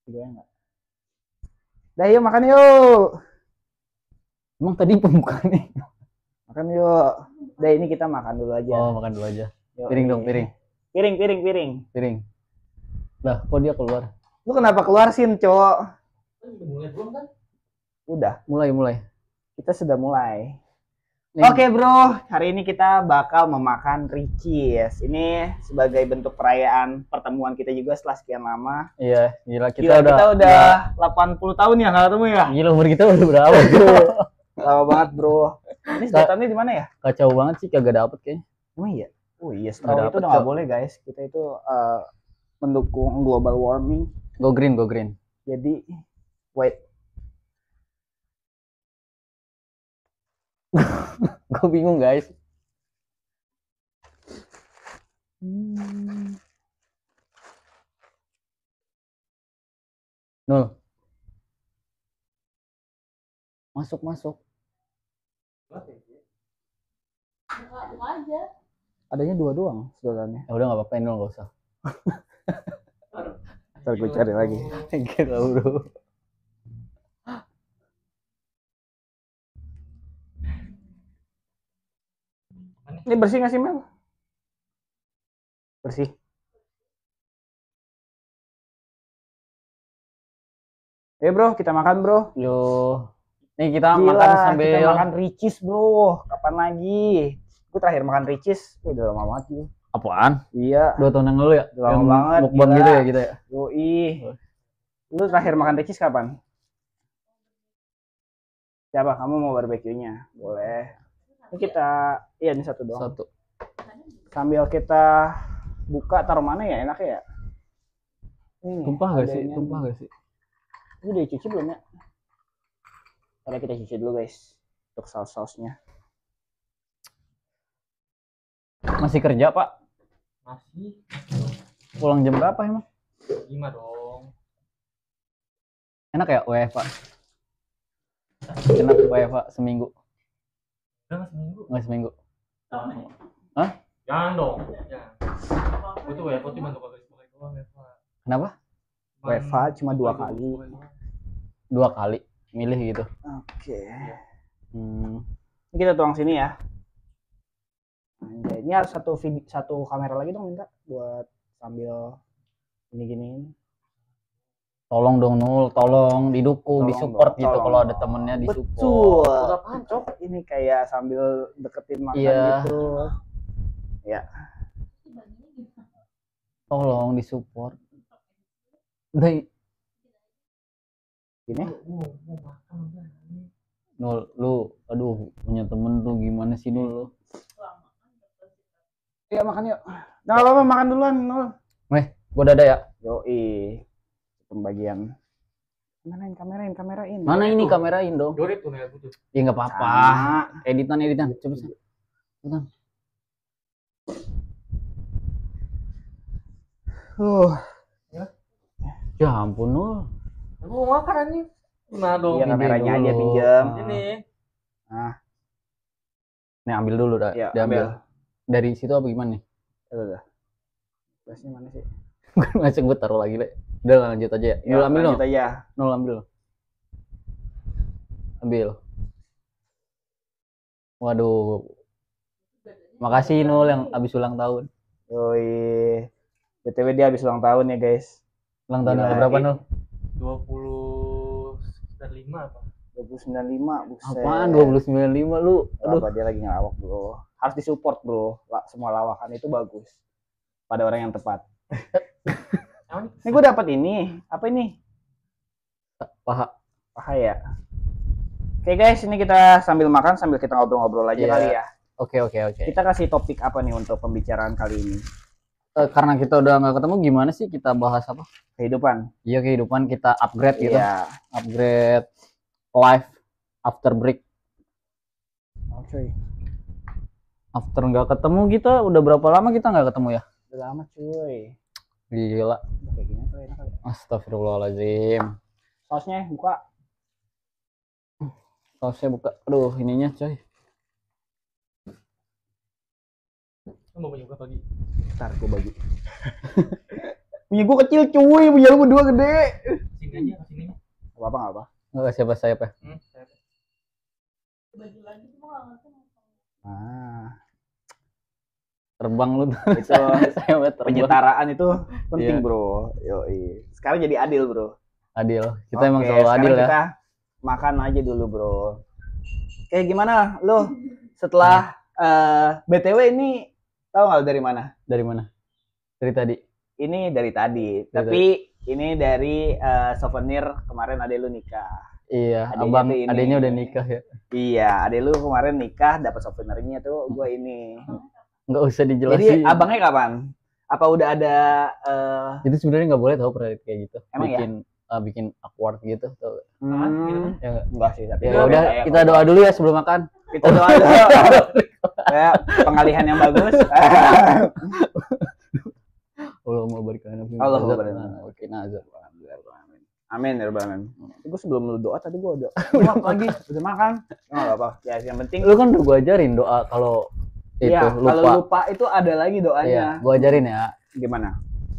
Juga enggak. Dah yuk makan yuk. Emang tadi pembukaannya? Makan yuk. Dah ini kita makan dulu aja. Oh, makan dulu aja. Yuk, Piring dong, piring. Piring. Lah, kok dia keluar? Lu kenapa keluar sih, Cok? Mulai belum kan? Udah, Mulai. kita sudah mulai. Nih. Oke bro, hari ini kita bakal memakan Ricis. Ini sebagai bentuk perayaan pertemuan kita juga setelah sekian lama. Iya, gila Kita udah 80 tahun ya nggak ketemu ya? Gila, umur kita udah berapa tuh? Lama banget bro. Ini sedotannya di mana ya? Kacau banget sih, kagak dapet kayaknya. Emang iya? Oh iya, sekarang itu dapet, udah nggak Cok. boleh guys. Kita itu mendukung global warming. Go green. Jadi, wait. Gue bingung guys. Nul. Masuk. Buka aja. Adanya 2 doang sedotannya. Ya udah nggak apa-apa, Nul, nggak usah. Ntar gue cari lagi. Gila bro. Ini bersih nggak sih Mel? Bersih. Ya bro, kita makan bro. Yo. Nih kita Gila, makan sambil kita makan Ricis bro. Kapan lagi? Gue terakhir makan Ricis, udah lama banget gitu. apaan? Iya. 2 tahun yang lalu ya? Udah lama Yang banget, mukbang gila. gitu ya kita ya? Yoi. Lu terakhir makan Ricis kapan? Siapa? Kamu mau barbeque-nya? Boleh. Ini kita, iya ini satu doang. Satu. Sambil kita buka, taruh mana ya enaknya ya? Ini, Tumpah gak sih? adanya. Tumpah gak sih? Ini udah dicuci belum ya? Karena kita cuci dulu guys. Untuk saus-sausnya. Masih kerja pak? Masih Pulang jam berapa emang? 5 dong. Enak ya WFA? Enak WFA seminggu? Udah nggak seminggu? Nggak seminggu? Jangan dong. Jangan. Itu WFH tuh bantu kagak sebagai doang WFH. Kenapa? WFH cuma 2 kali. 2 kali milih gitu. Oke. Hmm. Ini kita tuang sini ya. Anjay, ini harus satu kamera lagi dong minta buat sambil gini-giniin. Tolong dong Nul, tolong didukung, Tolong disupport dong, gitu tolong kalau ada dong. temennya Betul. disupport. Apaan, Cok? Ini kayak sambil deketin makan Iya. gitu. Ya. Tolong disupport. Udah Gini. Nul, lu aduh punya temen tuh gimana sih Nul lu? Iya makan yuk. Nah, apa makan duluan, Nul. Gua dada ya. Yoi. Pembagian. Kamerain. Mana ini kamerain dong? Dorit tuh nih butuh. Ya nggak apa-apa. Sama. Editan. Coba sih. Ya ampun Nul. Aku mau makan anjing. Nah dong. Iya, kameranya dulu. aja pinjam. Ini. Nih ambil dulu dah. Iya, Diambil. ambil. Dari situ apa gimana nih? Udah. Flashnya mana sih? Masih gue taruh lagi deh. Udah lanjut aja ya. Nul ambil Nul. lanjut aja. Nul ambil. Ambil. Waduh. Makasih Nul yang abis ulang tahun. Yoi. BTW dia habis ulang tahun ya, guys. Ulang tahun Gila, yang berapa Nul? 25 apa? 295, buset. Apaan 295 lu? Aduh. Apa dia lagi ngelawak, Bro. Harus disupport, Bro. Semua lawakan itu bagus. Pada orang yang tepat. Ini gue dapat ini. Apa ini? Paha. Paha ya. Oke, guys, ini kita sambil makan sambil kita ngobrol-ngobrol aja Iya. kali ya. Oke. Kita kasih topik apa nih untuk pembicaraan kali ini? Karena kita udah nggak ketemu, gimana sih kita bahas apa? Kehidupan. Iya, kehidupan kita upgrade gitu. Iya. Upgrade life after break. Oke. After nggak ketemu kita udah berapa lama kita nggak ketemu ya? Udah lama, cuy. Gila. Udah kayak gini tuh enak kali. Astagfirullahaladzim. Sausnya buka. Sausnya buka. Aduh, ininya coy. Mau punya berapa lagi? Ntar gue bagi. Punya gue kecil, cuy. Punya lu berdua gede. Si Ini aja kesini. Apa nggak apa. Enggak siapa-siapa. Baju lagi cuma nggak ngerti. Nah, Terbang lu. itu Saya terbang. penyetaraan itu penting Iya. bro. Yoi. Sekarang jadi adil bro. Adil. Kita emang Oke, selalu sekarang adil ya. kita makan aja dulu bro. Kayak gimana lo setelah BTW ini tahu nggak dari mana? Dari mana? Dari tadi. Ini dari tadi. Dari Tapi ini dari souvenir kemarin adek lu nikah. Iya, Adiknya abang tuh ini. adiknya udah nikah ya. Iya, adek lu kemarin nikah dapat souvenirnya tuh gue ini. Enggak usah Jadi dijelasin. abangnya kapan? Apa udah ada Itu sebenarnya nggak boleh tahu pernah kayak gitu. Emang ya? Bikin awkward gitu tuh. Ya, enggak sih, tapi ya udah kita doa dulu ya sebelum makan. kita doa dulu. Ya, pengalihan yang bagus. Allahumma barik lana fi Allahumma ma barik razaqtana lana. wa qina azab. Amin ya rabbal alamin. Gue sebelum lu doa tadi gue udah lagi udah makan. Enggak apa. Ya yang penting Lu kan udah gua ajarin doa kalau itu iya, kalau lupa. lupa itu ada lagi Iya, doanya. gua ajarin ya. Gimana?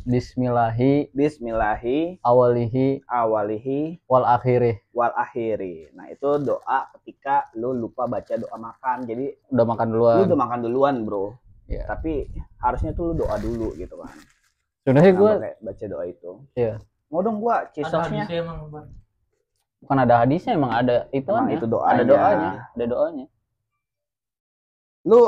Bismillahi Bismillahi awalihi awalihi wal akhirih. wal akhiri. Nah, itu doa ketika lu lupa baca doa makan. Jadi Udah makan lu duluan. udah makan duluan, Bro. Iya. Tapi harusnya tuh lu doa dulu gitu kan. Sebenarnya gua Nah, baca doa itu. iya. Mau dong gua cheese Ada sauce-nya. hadisnya emang, Bang. Bukan ada hadisnya, emang ada itu Emang itu doanya. Ada doanya, ada doanya. Lu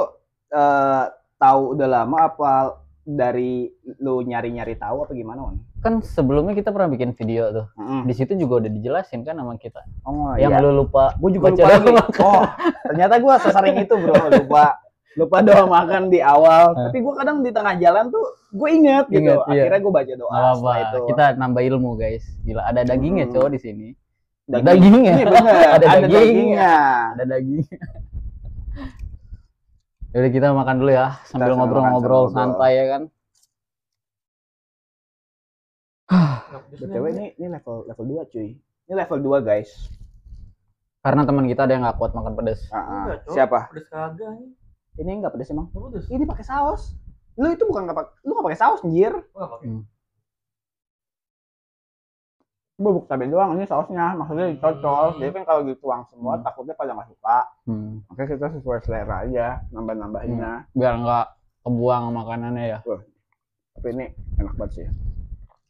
tahu udah lama apa dari lu nyari-nyari tahu apa gimana, Wan? Kan sebelumnya kita pernah bikin video tuh. Heeh. Di situ juga udah dijelasin kan sama kita. Oh, Yang iya. lu lupa. Gue juga baca lupa doa lagi. makan. Oh, ternyata gue sesering itu bro, lupa doa makan di awal. Tapi gue kadang di tengah jalan tuh gue inget gitu. Ingat, iya. Akhirnya gue baca doa. Nggak apa-apa. Setelah itu. Kita nambah ilmu guys. Gila, ada dagingnya Hmm. cowok di sini. Dagingnya. Ini bener. Ada Ada dagingnya. dagingnya. Ada daging. Jadi kita makan dulu ya sambil Kita ngobrol-ngobrol makan, santai ya kan. BTW ini level 2 cuy. Ini level 2 guys. Karena teman kita ada yang nggak kuat makan pedas. Enggak, Cok. Siapa? Pedes kagak nih. Ini enggak pedes emang. Pedes. Ini pakai saus. Lu itu bukan lu enggak pakai saus anjir. Enggak pakai. Bubuk cabai doang, ini sausnya maksudnya dicocol. Jadi kan kalau dituang semua takutnya pada nggak suka. Makanya kita sesuai selera aja, nambah-nambahinnya. Biar nggak kebuang makanannya ya. Tapi ini enak banget sih.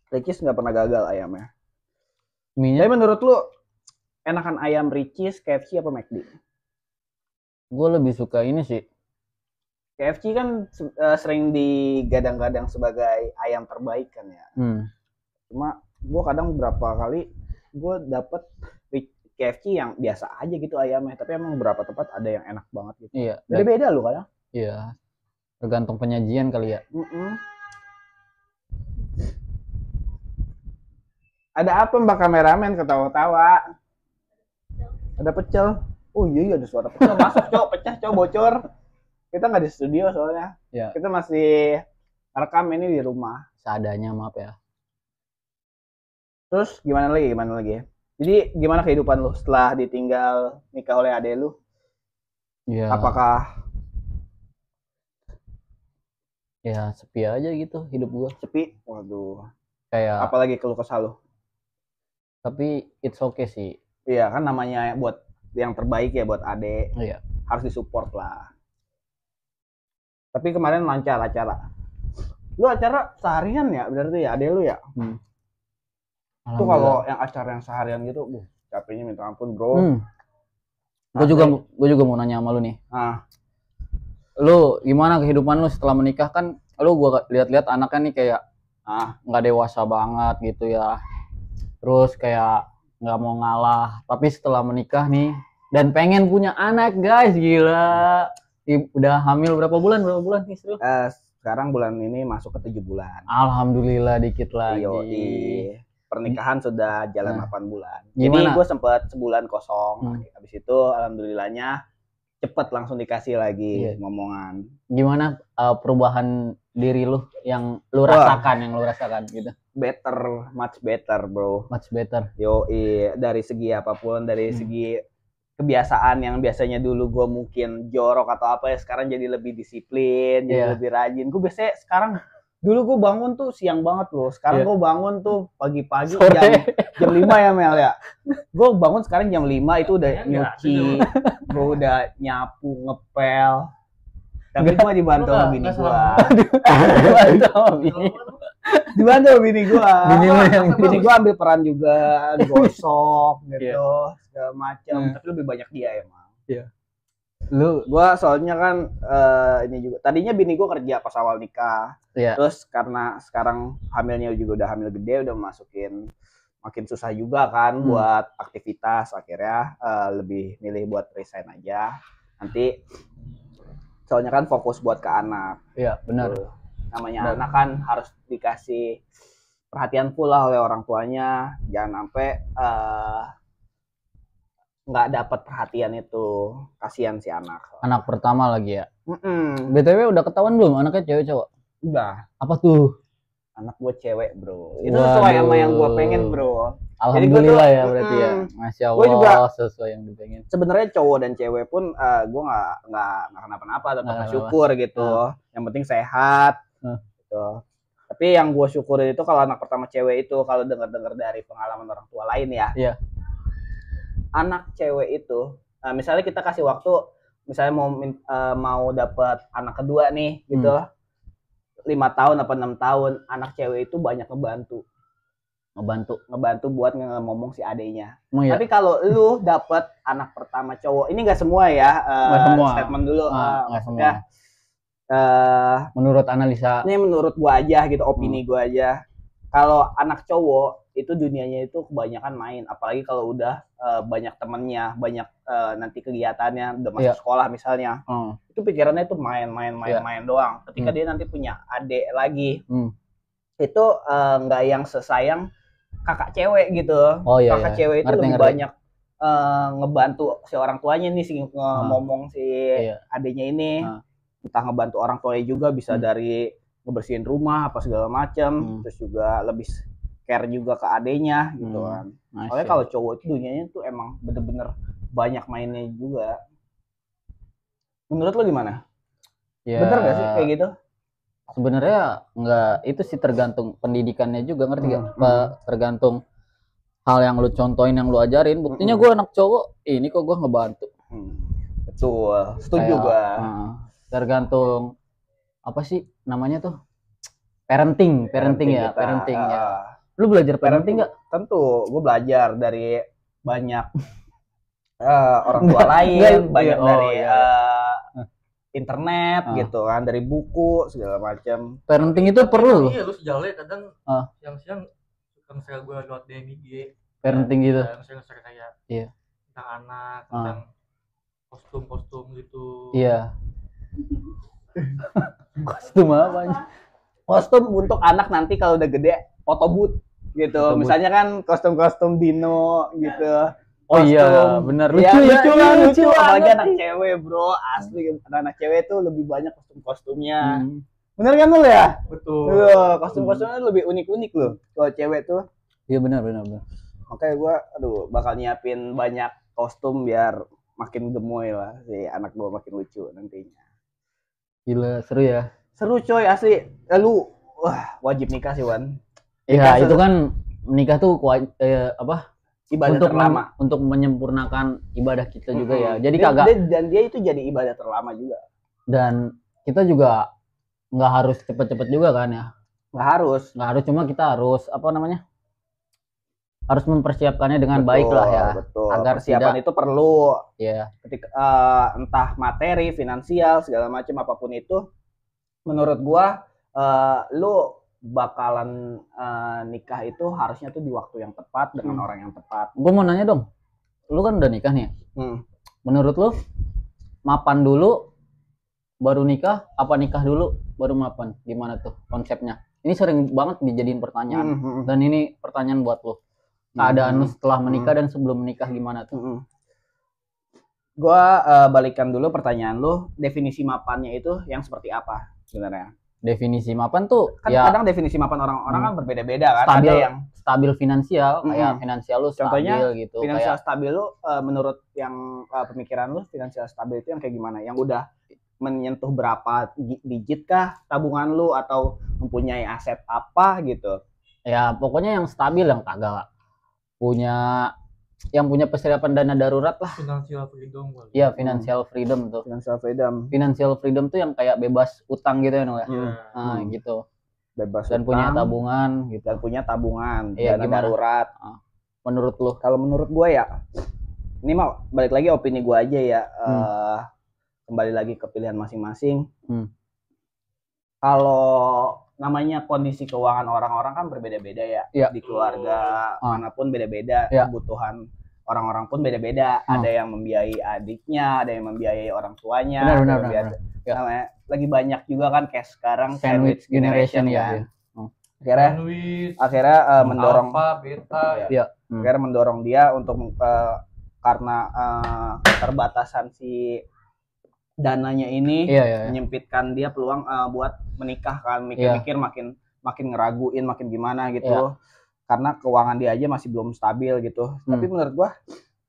Ricis nggak pernah gagal ayamnya. Mie-nya Tapi menurut lu enakan ayam Ricis, KFC apa McD? gue lebih suka ini sih. KFC kan sering digadang-gadang sebagai ayam terbaik kan ya. Cuma gue kadang beberapa kali gue dapet KFC yang biasa aja gitu ayamnya. Tapi emang beberapa tempat ada yang enak banget gitu. Iya. Beda-beda loh kadang. Iya. Tergantung penyajian kali ya. Ada apa mbak kameramen ketawa-tawa? Ada pecel. Oh iya ada suara pecel masuk cowok, pecah cowok, bocor. Kita nggak di studio soalnya. Ya. Kita masih rekam ini di rumah. Seadanya maaf ya. Terus gimana lagi? Jadi gimana kehidupan lu setelah ditinggal nikah oleh adek lu? Iya. Apakah Ya sepi aja gitu hidup gua. sepi? Waduh. Kayak Apalagi keluh kesah lu? tapi it's okay sih. Iya kan namanya buat yang terbaik ya buat adek. Iya. Harus disupport lah. Tapi kemarin lancar acara. Lu acara seharian ya berarti ya adek lu ya? Itu kalau yang acara yang seharian gitu, capeknya minta ampun bro. Gue juga mau nanya sama lu nih. Ah, Lu gimana kehidupan lu setelah menikah kan? Lu gua lihat-lihat anaknya nih kayak nggak dewasa banget gitu ya. Terus kayak nggak mau ngalah. Tapi setelah menikah nih dan pengen punya anak guys, gila. Udah hamil berapa bulan istri lu? sekarang bulan ini masuk ke 7 bulan. Alhamdulillah dikit lagi. Yoi. Pernikahan sudah jalan 8 bulan. Gimana? Jadi gue sempat sebulan kosong. Habis itu alhamdulillahnya cepet langsung dikasih lagi ngomongan. Gimana perubahan diri lu yang lu rasakan, gitu? Better, much better bro. Much better. Yoi, dari segi apapun, dari segi kebiasaan yang biasanya dulu gue mungkin jorok atau apa ya, sekarang jadi lebih disiplin, jadi lebih rajin. Gue biasanya sekarang Dulu gue bangun tuh siang banget loh. Sekarang Iya. gue bangun tuh pagi-pagi Sore. jam 5 ya Mel ya. Gue bangun sekarang jam 5 itu udah Ya, nyuci, gue udah nyapu, ngepel. Tapi gue dibantu sama bini gue. Dibantu sama bini gue. Bini lu yang Bini gue ambil peran juga, gosok gitu, Iya. segala macam. Tapi lebih banyak dia emang. Lu Gua soalnya kan ini juga tadinya bini gua kerja pas awal nikah, ya terus karena sekarang hamilnya juga udah hamil gede, udah masukin makin susah juga kan buat aktivitas, akhirnya lebih milih buat resign aja. Nanti soalnya kan fokus buat ke anak. iya benar. Tuh. Namanya anak kan harus dikasih perhatian full lah oleh orang tuanya, jangan sampai nggak dapat perhatian itu, kasihan si anak. Anak pertama lagi ya. Mm-mm. BTW udah ketahuan belum anaknya cewek cowok? Udah, Apa tuh? anak gue cewek bro. Itu Waduh. sesuai sama yang gue pengen bro. Alhamdulillah tuh, ya berarti ya. Masya Gua Allah juga- sesuai yang dipengen. Sebenarnya cowok dan cewek pun gue nggak kenapa-napa, tetap Nggak bersyukur gitu. Yang penting sehat. Gitu. Tapi yang gue syukurin itu kalau anak pertama cewek itu, kalau dengar-dengar dari pengalaman orang tua lain ya. Iya. Anak cewek itu, misalnya kita kasih waktu, misalnya mau dapat anak kedua nih, gitu, 5 tahun apa 6 tahun, anak cewek itu banyak ngebantu buat ngomong si adenya. Emang ya? Tapi kalau lu dapet anak pertama cowok, ini nggak semua ya, Nggak semua. statement dulu. Nggak semua. Ya, Menurut analisa. ini menurut gua aja gitu, opini gua aja. Kalau anak cowok itu dunianya itu kebanyakan main, apalagi kalau udah banyak temennya, banyak nanti kegiatannya, udah masuk sekolah misalnya, itu pikirannya itu main doang. Ketika dia nanti punya adik lagi, itu nggak yang sesayang kakak cewek gitu. Oh, iya, Kakak iya. cewek itu Ngerti, lebih ngerti. banyak ngebantu si orang tuanya nih, ngomong si Iya. adiknya ini, entah ngebantu orang tuanya juga, bisa dari ngebersihin rumah apa segala macam, terus juga lebih care juga ke adiknya gitu kan. Soalnya kalau cowok itu dunianya tuh emang bener-bener banyak mainnya juga. Menurut lo gimana? Ya, Bener gak sih kayak gitu? sebenarnya nggak, itu sih tergantung pendidikannya juga, ngerti gak? Tergantung hal yang lu contohin, yang lu ajarin. Buktinya gue anak cowok, ini kok gue ngebantu. Betul, setuju Kayak, gue. Tergantung apa sih namanya tuh? Parenting ya, kita. parenting ya. Lu belajar parenting nggak? Tentu, gue belajar dari banyak orang tua lain, Nggak, banyak iya, dari iya. internet gitu kan, dari buku segala macam. Parenting itu perlu loh. Iya, lu sejalan kadang siang-siang suka misalnya gue lewat DM IG. Parenting gitu. Misalnya kayak Iya. tentang anak, tentang kostum-kostum gitu. Iya. Kostum apa? Kostum untuk anak nanti kalau udah gede, foto booth gitu. Foto booth. Misalnya kan kostum-kostum dino gitu. Oh iya, Kostum. benar. Iya, lucu. Apalagi banget. anak cewek, bro. Asli, anak cewek tuh lebih banyak kostum-kostumnya. Bener kan lu ya? Betul. Kostum-kostumnya lebih unik-unik loh. Kalau cewek tuh. Iya benar. Makanya gue, bakal nyiapin banyak kostum biar makin gemoy lah si anak gue, makin lucu nantinya. Gila, seru ya. Seru coy, asli. Lu wajib nikah sih, Wan. Iya, itu kan menikah tuh Ibadah terlama. Untuk menyempurnakan ibadah kita juga ya. Jadi Dan dia itu jadi ibadah terlama juga. Dan kita juga nggak harus cepet-cepet juga kan ya. Nggak harus, Cuma kita harus harus mempersiapkannya dengan baik lah ya. Betul. Agar persiapan itu perlu. Ya. Ketika entah materi, finansial, segala macam apapun itu, menurut gua lu bakalan nikah itu harusnya tuh di waktu yang tepat dengan orang yang tepat. Gue mau nanya dong, lu kan udah nikah nih. Menurut lu mapan dulu baru nikah, apa nikah dulu baru mapan? Gimana tuh konsepnya? Ini sering banget dijadiin pertanyaan. Dan ini pertanyaan buat lu. Keadaan lu setelah menikah dan sebelum menikah gimana tuh? Gua balikan dulu pertanyaan lu, definisi mapannya itu yang seperti apa sebenarnya? Definisi mapan tuh Kan ya kadang definisi mapan orang-orang kan berbeda-beda kan. stabil, Ada yang stabil finansial, kayak finansial lu contohnya stabil gitu. finansial Kayak stabil lu menurut yang pemikiran lu, finansial stabil itu yang kayak gimana? Yang udah menyentuh berapa digit kah tabungan lu atau mempunyai aset apa gitu? Ya pokoknya yang stabil, yang kagak punya, yang punya persiapan dana darurat lah. Financial freedom. Iya, financial freedom tuh. Financial freedom. Financial freedom tuh yang kayak bebas utang gitu ya, Noel. Nah, gitu. Bebas dan utang, punya tabungan gitu. Dan punya tabungan, iya, dana gimana? darurat. Menurut lu? Kalau menurut gue ya, ini mah balik lagi opini gue aja ya. Kembali lagi ke pilihan masing-masing. Kalau namanya kondisi keuangan orang-orang kan berbeda-beda ya. Di keluarga manapun beda-beda, kebutuhan orang-orang pun beda-beda. Ada yang membiayai adiknya, ada yang membiayai orang tuanya. Benar. Namanya lagi banyak juga kan kayak sekarang sandwich generation kan. Ya. Akhirnya mendorong Alpha, beta, akhirnya mendorong dia untuk karena keterbatasan si dananya ini menyempitkan dia peluang buat menikah kan, mikir-mikir makin ngeraguin, makin gimana gitu. Karena keuangan dia aja masih belum stabil gitu. Tapi menurut gua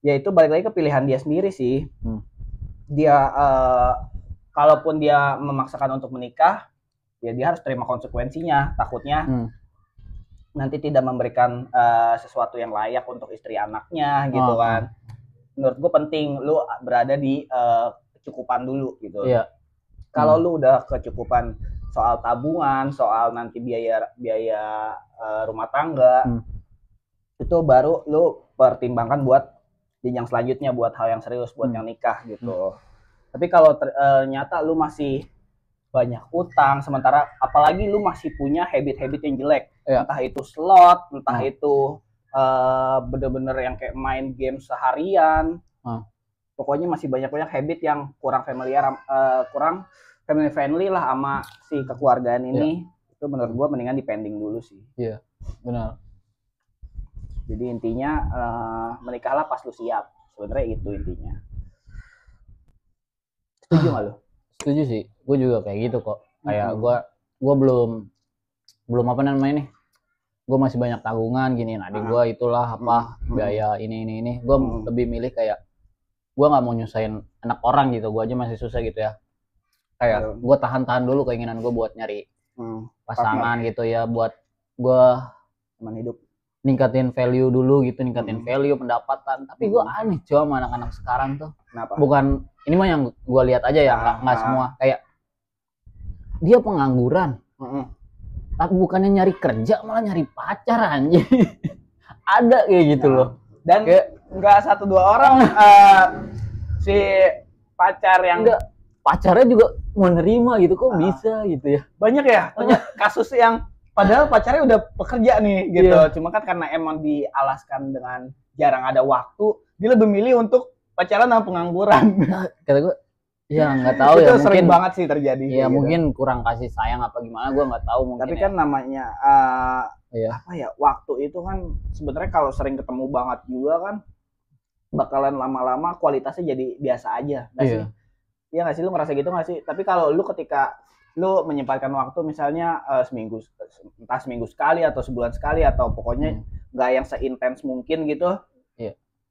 ya itu balik lagi ke pilihan dia sendiri sih. Dia kalaupun dia memaksakan untuk menikah, ya dia harus terima konsekuensinya. Takutnya nanti tidak memberikan sesuatu yang layak untuk istri anaknya gitu kan. Menurut gue penting lu berada di kecukupan dulu gitu. Kalau lu udah kecukupan soal tabungan, soal nanti biaya rumah tangga, itu baru lu pertimbangkan buat jenjang selanjutnya, buat hal yang serius, buat yang nikah gitu. Tapi kalau ternyata lu masih banyak utang, sementara apalagi lu masih punya habit-habit yang jelek, entah itu slot, entah itu bener-bener yang kayak main game seharian, pokoknya masih banyak habit yang kurang kurang family friendly lah sama si kekeluargaan ini. Itu menurut gua mendingan dipending dulu sih. Iya, benar. Jadi intinya menikahlah pas lu siap, sebenarnya itu intinya. Setuju nggak lu? Setuju sih, gue juga kayak gitu kok. Kayak gue belum apa namanya nih, gue masih banyak tanggungan gini, adik gue itulah apa biaya ini. Gue lebih milih kayak gue nggak mau nyusahin anak orang gitu, gue aja masih susah gitu ya. Kayak gue tahan dulu keinginan gue buat nyari pasangan gitu ya, buat gue teman hidup, ningkatin value dulu gitu, ningkatin value pendapatan. Tapi gue aneh coba sama anak-anak sekarang tuh. Kenapa? Bukan ini mah yang gue lihat aja ya, nggak semua. Kayak dia pengangguran, tapi bukannya nyari kerja malah nyari pacar anjing. Ada kayak gitu loh. Dan nggak 1-2 orang si pacar yang pacarnya juga menerima gitu, kok bisa gitu ya. Banyak ya kasus yang padahal pacarnya udah pekerja nih gitu, cuma kan karena emang dialaskan dengan jarang ada waktu, dia lebih milih untuk pacaran sama pengangguran. Kata gue, ya nggak tahu itu ya, sering mungkin banget sih terjadi. Ya gitu. Mungkin kurang kasih sayang apa gimana, gue nggak tahu mungkin. Tapi kan namanya apa ya, waktu itu kan sebenarnya kalau sering ketemu banget juga kan bakalan lama-lama kualitasnya jadi biasa aja, nggak sih? Iya nggak sih, lu ngerasa gitu nggak sih? Tapi kalau lu ketika lu menyempatkan waktu misalnya entah seminggu sekali atau sebulan sekali atau pokoknya nggak yang seintens mungkin gitu,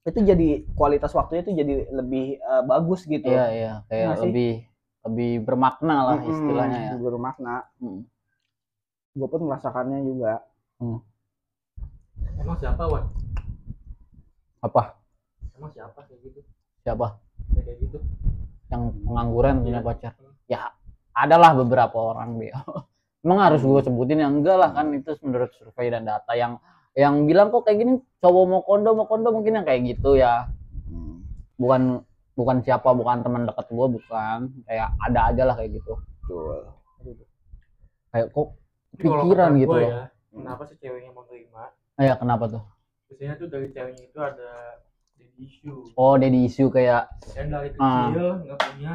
itu jadi kualitas waktunya itu jadi lebih bagus gitu. Iya, kayak lebih bermakna lah istilahnya ya. Bermakna. Gue pun merasakannya juga. Emang siapa, Wan? Apa? Emang siapa kayak gitu? Siapa? Kayak gitu. Yang pengangguran punya pacar. Ya, adalah beberapa orang dia. Emang harus gue sebutin yang enggak lah, kan itu menurut survei dan data yang bilang kok kayak gini cowok mau kondo mungkin yang kayak gitu ya. Bukan siapa, bukan teman dekat gue, bukan, kayak ada aja lah kayak gitu. Betul. Kayak kok pikiran gitu loh. Ya, kenapa sih ceweknya mau terima? Ya kenapa tuh? Biasanya tuh dari ceweknya itu ada daddy issue. Oh, daddy issue kayak dan dari kecil nggak punya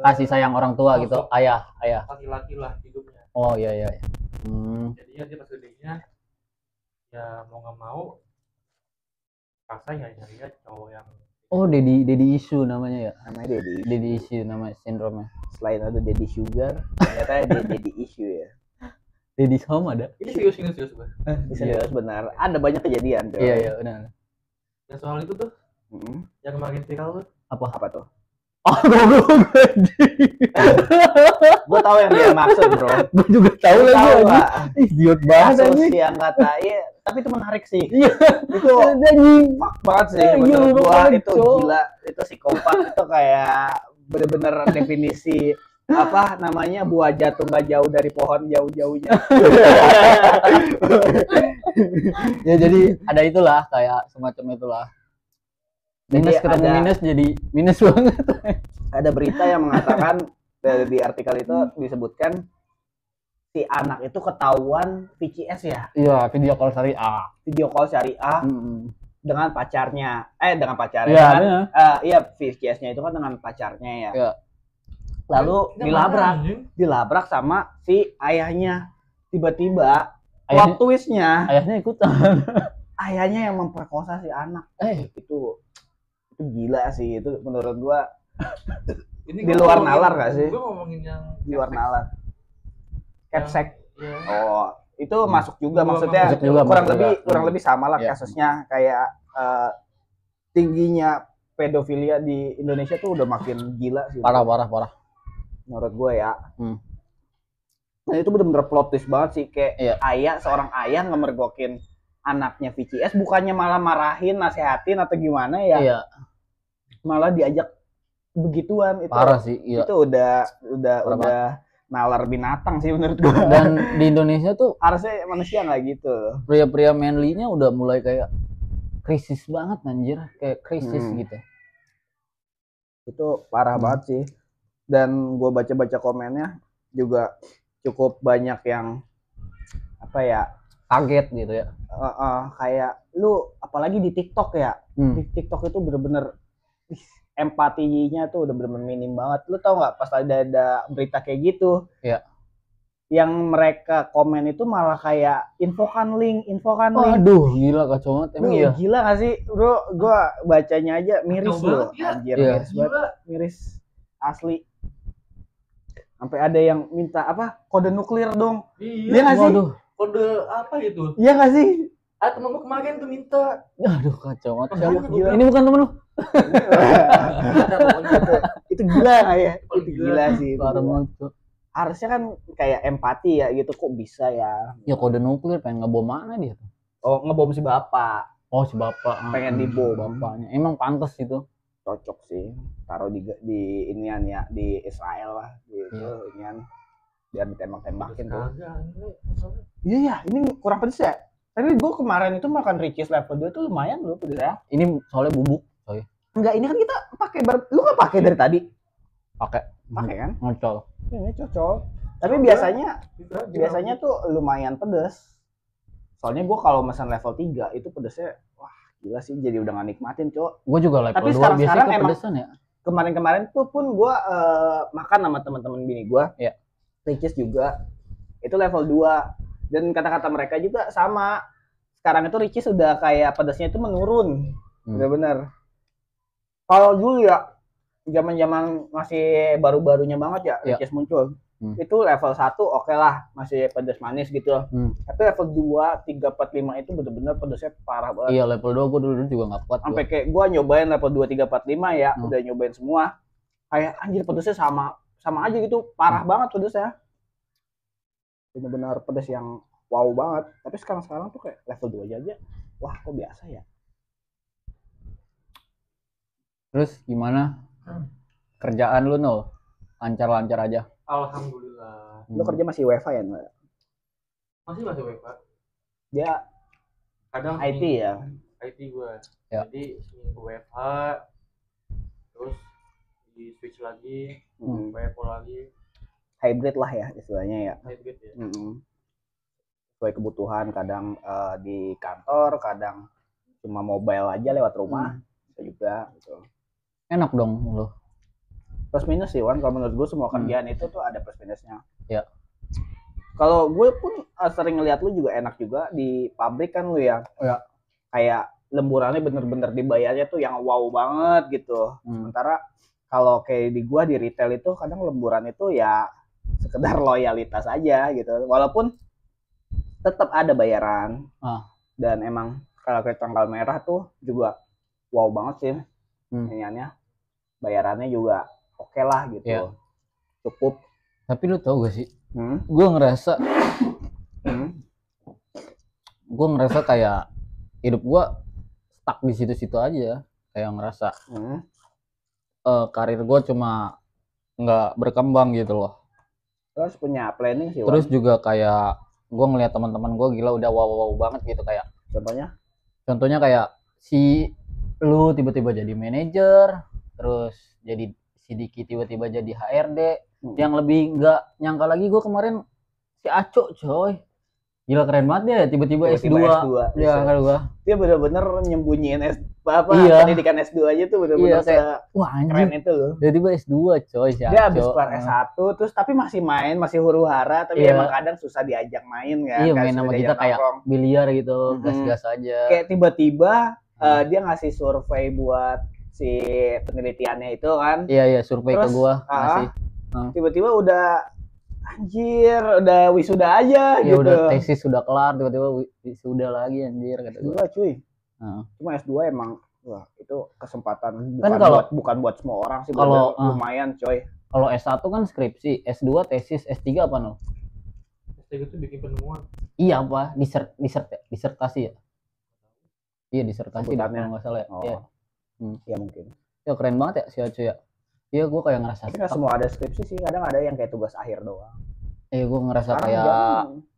kasih sayang orang tua gitu, ayah. Laki-laki lah hidupnya. Oh iya. Jadi ya dia pas gedenya ya mau nggak mau paksa ya nyari cowok yang daddy issue namanya ya. Namanya daddy issue, nama sindromnya. Selain ada daddy sugar, ternyata ada daddy issue ya. Daddy sama ada. Ini serius Bang. Serius benar. Ada banyak kejadian tuh. Iya benar. Yang soal itu tuh yang kemarin viral tuh apa tuh? Oh, goblok. Gue tahu yang dia maksud, bro. Gue juga tahu Gua lagi. lah. Idiot banget Kasus anjing. yang kata iya, tapi itu menarik sih. Iya. Itu Anjing. fuck banget sih Iya, menurut gua, banget, itu Cok. gila, itu psikopat, itu kayak bener-bener definisi apa namanya, buah jatuh nggak jauh dari pohon jauh-jauhnya. Ya jadi ada itulah kayak semacam itulah. Minus Jadi ketemu ada- minus jadi minus banget. Ada berita yang mengatakan di artikel itu disebutkan si anak itu ketahuan VCS ya, Iya, video call syariah. video call syariah dengan pacarnya, dengan pacarnya Iya, kan? bener. Iya, VCS-nya itu kan dengan pacarnya ya. Iya. Lalu Ini dilabrak, mana, anjing? dilabrak sama si ayahnya. Tiba-tiba plot Ayahnya- twistnya, Ayahnya ikutan. ayahnya yang memperkosa si anak. Itu gila sih, itu menurut gua Ini Di gua luar ngomongin- nalar nggak sih? Gua ngomongin yang di luar nalar. Capsek. Ya. Oh, itu masuk juga, Gua maksudnya masuk juga, kurang masuk lebih juga. kurang lebih sama lah Iya. kasusnya, kayak tingginya pedofilia di Indonesia tuh udah makin gila sih. Parah. Menurut gue ya. Hmm. Nah, itu bener-bener plot twist banget sih, kayak Iya. seorang ayah ngemergokin anaknya VCS, bukannya malah marahin, nasehatin atau gimana ya, Iya, malah diajak begituan. Itu parah sih. Iya. itu udah Parah udah nalar binatang sih menurut gue. Dan di Indonesia tuh Harusnya manusia nggak gitu. pria-pria manly-nya udah mulai kayak krisis banget anjir, kayak krisis Hmm. gitu. Itu parah banget sih. Dan gue baca-baca komennya juga cukup banyak yang apa ya, Kaget gitu ya. kayak lu apalagi di TikTok ya. Di TikTok itu bener-bener empatinya tuh udah bener-bener minim banget. Lu tau nggak pas ada berita kayak gitu? Iya. Yang mereka komen itu malah kayak infokan link. Waduh, gila kacau banget. Emang Lu iya. gila gak sih, bro? Gua bacanya aja miris Kacau loh. banget ya. Anjir, Iya. miris banget. Miris asli. Sampai ada yang minta apa? Kode nuklir dong. Iya Iya. nggak sih? Waduh. Kode apa itu? Iya gak sih? Ah, temen gua kemarin tuh minta. Aduh, kacau banget. Gila. Siapa? Ini bukan temen lu. Ada pokoknya. Itu gila gak ya? Oh, Itu gila. gila sih. Parah banget tuh. Harusnya kan kayak empati ya gitu, kok bisa ya? Ya kode nuklir pengen ngebom mana dia tuh? Oh, ngebom si bapak. Oh, si bapak. Pengen dibom. Bapaknya. Emang pantas itu. Cocok sih. Taruh di inian ya, di Israel lah. Gitu, inian. Biar ditembak-tembakin tuh. Kagak, ini masalah. Iya ya, ini kurang pedes ya. Tapi gue kemarin itu makan Ricis level 2 tuh lumayan loh pedes ya. Ini soalnya bubuk, coy. Enggak, ini kan kita pakai lu nggak pakai dari tadi? Pakai. Pakai kan? Ngocol. Ini cocok. Tapi Coba. biasanya tuh lumayan pedes. Soalnya gue kalau pesan level 3 itu pedesnya wah gila sih, jadi udah gak nikmatin, Cok. Gue juga level Tapi 2 sekarang- biasanya sekarang emang- kepedesan ya. Kemarin-kemarin tuh pun gue makan sama teman-teman bini gue. Iya. Ricis juga. Itu level 2. Dan kata-kata mereka juga sama. Sekarang itu Ricis udah kayak pedesnya itu menurun. Bener-bener. Kalau dulu ya zaman-zaman masih baru-barunya banget ya Iya. Ricis muncul. Itu level 1 oke lah, masih pedes manis gitu. Tapi level 2, 3, 4, 5 itu bener-bener pedesnya parah banget. Iya, level 2 gue dulu juga gak kuat. Sampai kayak gue nyobain level 2, 3, 4, 5 ya, udah nyobain semua. Kayak anjir pedesnya sama aja gitu, parah banget pedesnya. Bener-bener pedes yang wow banget. Tapi sekarang tuh kayak level 2 aja. Wah, kok biasa ya? Terus gimana? Kerjaan lu, Nul? Lancar-lancar aja. Alhamdulillah. Lu kerja masih WFA ya? Nggak? Masih WFA. Dia Kadang IT seminggu- ya? IT gue. Ya. Jadi seminggu WFH, terus di switch lagi, WFO lagi, Hybrid lah ya istilahnya ya. hybrid ya. Sesuai kebutuhan, kadang di kantor, kadang cuma mobile aja lewat rumah. Bisa juga gitu. Enak dong lu. Plus minus sih Wan, kalau menurut gue semua kerjaan itu tuh ada plus minusnya. Ya. Kalau gue pun sering ngeliat lu juga enak juga di pabrik kan lu ya. Ya. Kayak lemburannya bener-bener dibayarnya tuh yang wow banget gitu. Sementara kalau kayak di gua di retail itu kadang lemburan itu ya sekedar loyalitas aja gitu. Walaupun tetap ada bayaran. Dan emang kalau kayak tanggal merah tuh juga wow banget sih. Iniannya. Bayarannya juga oke lah gitu. Iya. Cukup. Tapi lu tau gak sih? Gue ngerasa kayak hidup gue stuck di situ-situ aja. Kayak ngerasa karir gue cuma nggak berkembang gitu loh. Terus punya planning sih. Terus juga kayak gue ngeliat teman-teman gue gila udah wow banget gitu kayak. Contohnya kayak si lu tiba-tiba jadi manajer, terus jadi si Diki tiba-tiba jadi HRD. Yang lebih nggak nyangka lagi gue kemarin si Aco coy. Gila keren banget dia tiba-tiba S2. Ya kan gua. Dia bener-bener nyembunyiin pendidikan S2 aja tuh bener-bener wah keren itu loh. Tiba-tiba S2 coy si Aco. Dia habis keluar S1 terus tapi masih main, masih huru-hara tapi emang kadang susah diajak main kan. Iya main sama kita kayak biliar gitu, gas-gas aja. Kayak tiba-tiba dia ngasih survei buat si penelitiannya itu kan. Iya survei terus, ke gua ngasih. Tiba-tiba udah anjir, udah wisuda aja ya, gitu. Udah tesis sudah kelar, tiba-tiba wisuda lagi anjir kata gua. Cuy. Cuma S2 emang wah, itu kesempatan kan bukan buat semua orang sih, kalau lumayan coy. Kalau S1 kan skripsi, S2 tesis, S3 apa no? S3 itu bikin penemuan. Iya apa? Disertasi ya? Iya disertasi kalau nggak salah ya. Iya. Iya mungkin. Ya keren banget ya si Acu ya. Iya gue kayak ngerasa. Tapi nggak semua ada skripsi sih, kadang ada yang kayak tugas akhir doang. Iya gue ngerasa kayak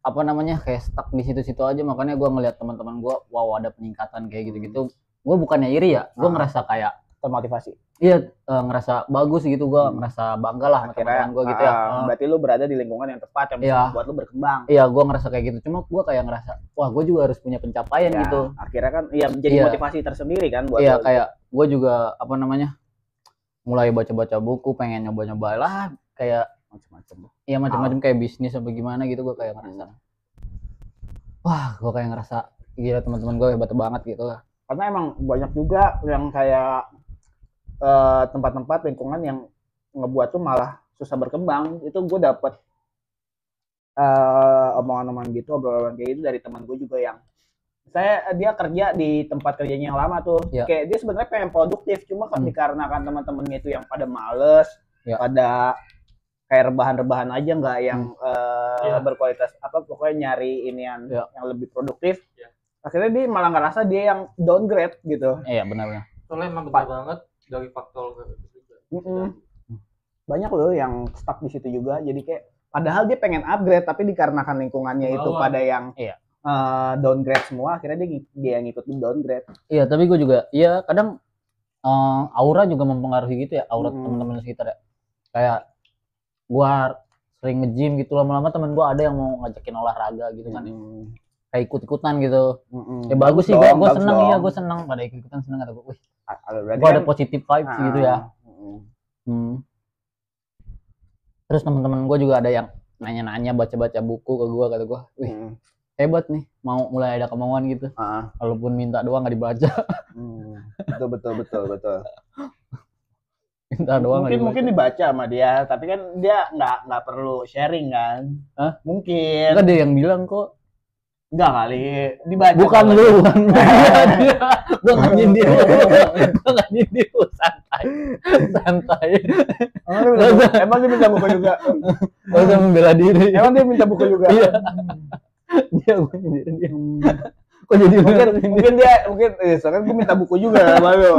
apa namanya kayak stuck di situ-situ aja, makanya gue ngeliat teman-teman gue, wow ada peningkatan kayak gitu-gitu. Gue bukannya iri ya, gue ngerasa kayak termotivasi. Iya ngerasa bagus gitu, gue ngerasa bangga lah sama teman-teman gue gitu ya. Berarti lu berada di lingkungan yang tepat yang bisa buat lu berkembang. Iya gue ngerasa kayak gitu, cuma gue kayak ngerasa wah gue juga harus punya pencapaian gitu. Akhirnya kan ya menjadi motivasi tersendiri kan buat iya kayak gue juga apa namanya mulai baca-baca buku, pengen nyoba-nyoba lah kayak macam-macam. Iya macam-macam kayak bisnis apa gimana gitu, gue kayak ngerasa wah gue kayak ngerasa gila teman-teman gue hebat banget gitu lah. Karena emang banyak juga yang kayak tempat-tempat lingkungan yang ngebuat tuh malah susah berkembang. Itu gue dapet omongan-omongan gitu, obrolan kayak gitu dari teman gue juga yang dia kerja di tempat kerjanya yang lama tuh. Kayak dia sebenarnya pengen produktif, cuma kan dikarenakan teman-temannya itu yang pada males, pada kayak rebahan-rebahan aja, nggak yang berkualitas apa, pokoknya nyari ini yang lebih produktif. Akhirnya dia malah ngerasa dia yang downgrade gitu. Iya benar-benar. Soalnya emang benar banget dari faktor itu juga. Banyak loh yang stuck di situ juga. Jadi kayak padahal dia pengen upgrade, tapi dikarenakan lingkungannya itu pada yang downgrade semua, akhirnya dia ngikut downgrade. Iya, tapi gue juga kadang aura juga mempengaruhi gitu ya, aura teman-teman sekitar ya. Kayak gue sering nge-gym gitu, lama-lama teman gue ada yang mau ngajakin olahraga gitu kan. Kayak ikut-ikutan gitu. Ya bagus sih, gue seneng ya, gue seneng pada ikut-ikutan, seneng kata gue. Wih, gue ada positive vibes gitu ya. Terus teman-teman gue juga ada yang nanya-nanya, baca-baca buku ke gue, kata gue, wih hebat nih, mau mulai ada kemauan gitu. Walaupun minta doang nggak dibaca. Betul. Minta doang mungkin dibaca sama dia, tapi kan dia nggak perlu sharing kan. Mungkin. Kan dia yang bilang kok. Enggak kali, dibaca. Bukan lu, bukan dia. Gue nggak nyindir. Santai. Emang dia minta buku juga. Gak usah membela diri. Emang dia minta buku juga. Iya. Dia gue nyindir dia. Kok jadi mungkin soalnya gue minta buku juga sama lu.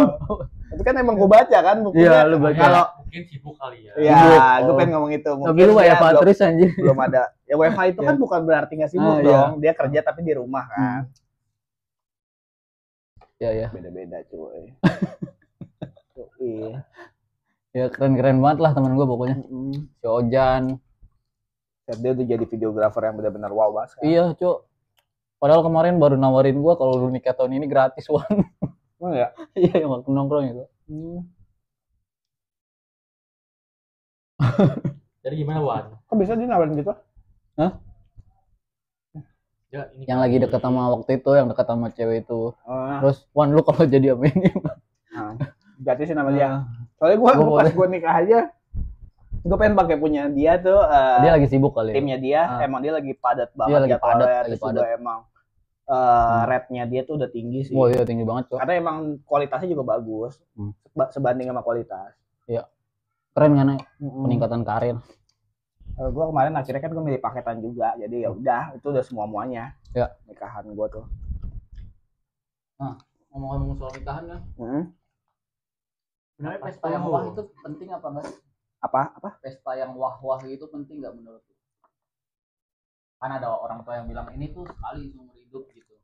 Itu kan emang gue baca kan bukunya. Iya, lu baca. Kalau mungkin sibuk kali ya. Iya, gue pengen ngomong itu. Tapi lu WFH terus anjir. Belum ada. Ya WFH itu kan bukan berarti nggak sibuk dong. Dia kerja tapi di rumah kan. Iya. Beda-beda cuy. Ya keren-keren banget lah teman gue pokoknya. Si Ojan. Dia udah jadi videografer yang benar-benar wow banget. Iya, Cuk. Padahal kemarin baru nawarin gue kalau lu nikah tahun ini gratis, Wan. Oh ya? Iya, yang waktu nongkrong itu. Jadi gimana, Wan? Kok bisa dia nawarin gitu? Hah? Ya, ini yang lagi deket sama waktu itu, yang deket sama cewek itu. Terus, Wan lu kalau jadi apa ini? Gratisin sama dia. Soalnya gue pas gue nikah aja, gue pengen pakai punya dia tuh. Dia lagi sibuk kali. Timnya dia, emang dia lagi padat banget. Dia lagi padat. Emang rate-nya dia tuh udah tinggi sih. Wah iya tinggi banget kok. Karena emang kualitasnya juga bagus sebanding sama kualitas. Iya. Keren kan peningkatan karir. Gue kemarin akhirnya kan gue milih paketan juga, jadi ya udah itu udah semua-muanya ya nikahan gue tuh. Nah, ngomong-ngomong soal nikahan kan, sebenarnya pesta yang wah itu penting apa enggak? Apa pesta yang wah-wah itu penting nggak menurut lu? Kan ada orang tua yang bilang ini tuh sekali seumur hidup gitu.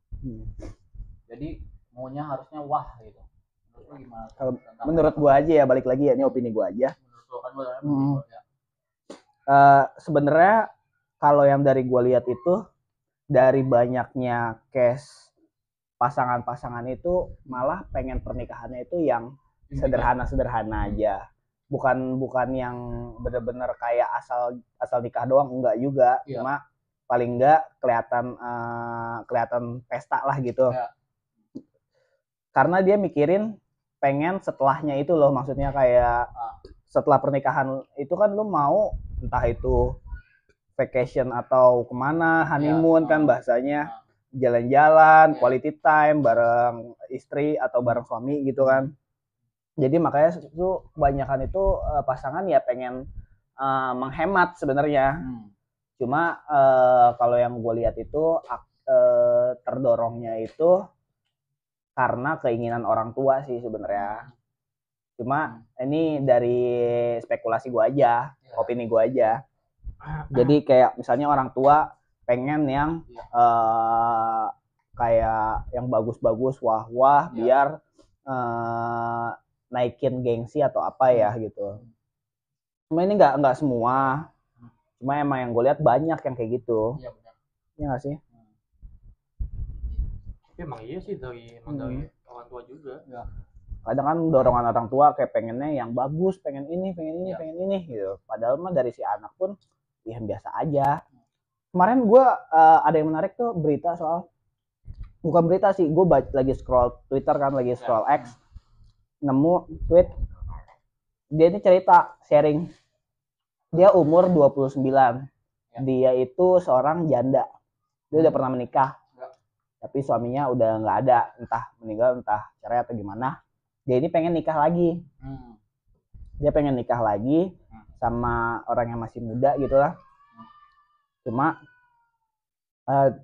Jadi maunya harusnya wah gitu. Menurut lu gimana? Kalau menurut gue aja ya, balik lagi ya, ini opini gue aja. Menurut lu kan sebenarnya kalau yang dari gue lihat itu, dari banyaknya case pasangan-pasangan itu malah pengen pernikahannya itu yang sederhana-sederhana aja, bukan yang bener-bener kayak asal nikah doang, enggak juga. Cuma paling enggak kelihatan pesta lah gitu. Karena dia mikirin pengen setelahnya itu loh, maksudnya kayak setelah pernikahan itu kan lu mau entah itu vacation atau kemana, honeymoon kan bahasanya, jalan-jalan, quality time bareng istri atau bareng suami gitu kan. Jadi makanya itu kebanyakan itu pasangan ya pengen menghemat sebenarnya. Cuma kalau yang gue lihat itu terdorongnya itu karena keinginan orang tua sih sebenarnya. Cuma ini dari spekulasi gue aja, opini gue aja. Jadi kayak misalnya orang tua pengen yang kayak yang bagus-bagus, wah-wah, biar naikin gengsi atau apa ya gitu. Cuma ini nggak semua. Cuma emang yang gue lihat banyak yang kayak gitu. Iya benar. Iya nggak sih? Tapi emang iya sih dari orang tua juga. Ya. Kadang kan dorongan orang tua kayak pengennya yang bagus, pengen ini gitu. Padahal mah dari si anak pun ya biasa aja. Kemarin gue ada yang menarik tuh, berita soal, bukan berita sih, gue lagi scroll Twitter kan, lagi scroll X, nemu tweet, dia ini cerita sharing, dia umur 29, dia itu seorang janda, dia udah pernah menikah, tapi suaminya udah nggak ada, entah meninggal entah cerai atau gimana. Dia ini pengen nikah lagi, dia pengen nikah lagi sama orang yang masih muda gitu lah. Cuma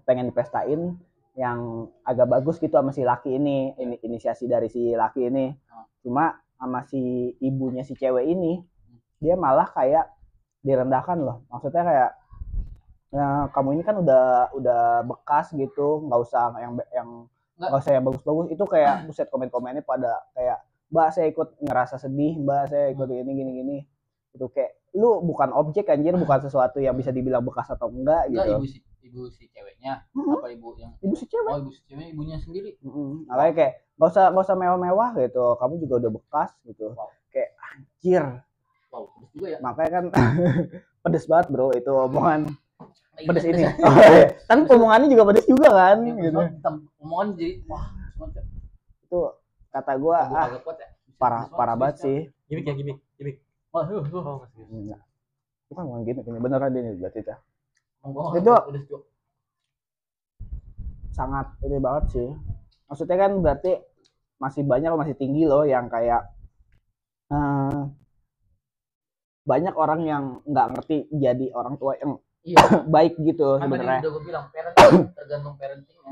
pengen dipestain yang agak bagus gitu sama si laki ini, inisiasi dari si laki ini. Cuma sama si ibunya si cewek ini, dia malah kayak direndahkan loh. Maksudnya kayak kamu ini kan udah bekas gitu, nggak usah yang nggak usah yang bagus-bagus. Itu kayak buset, komen-komennya pada kayak, mbak saya ikut ngerasa sedih, mbak saya ikut ini gini-gini. Itu kayak, lu bukan objek anjir, bukan sesuatu yang bisa dibilang bekas atau enggak gitu. Ibu si ceweknya apa ibu si cewek? Oh, ibu si cewek, ibunya sendiri. Makanya kayak nggak usah mewah-mewah gitu, kamu juga udah bekas gitu. Kayak anjir. Pedes juga ya. Makanya kan pedes banget bro itu omongan. Pedes ini. Kan omongannya juga pedes juga kan gitu. Omongan jadi wah, itu kata gue parah banget sih. Gimik. Bukan gimik, ini beneran ini berarti ya. Itu sangat ini banget sih. Maksudnya kan berarti masih tinggi loh yang kayak banyak orang yang nggak ngerti jadi orang tua yang baik gitu sebenarnya. Udah gue bilang parenting, tergantung parentingnya.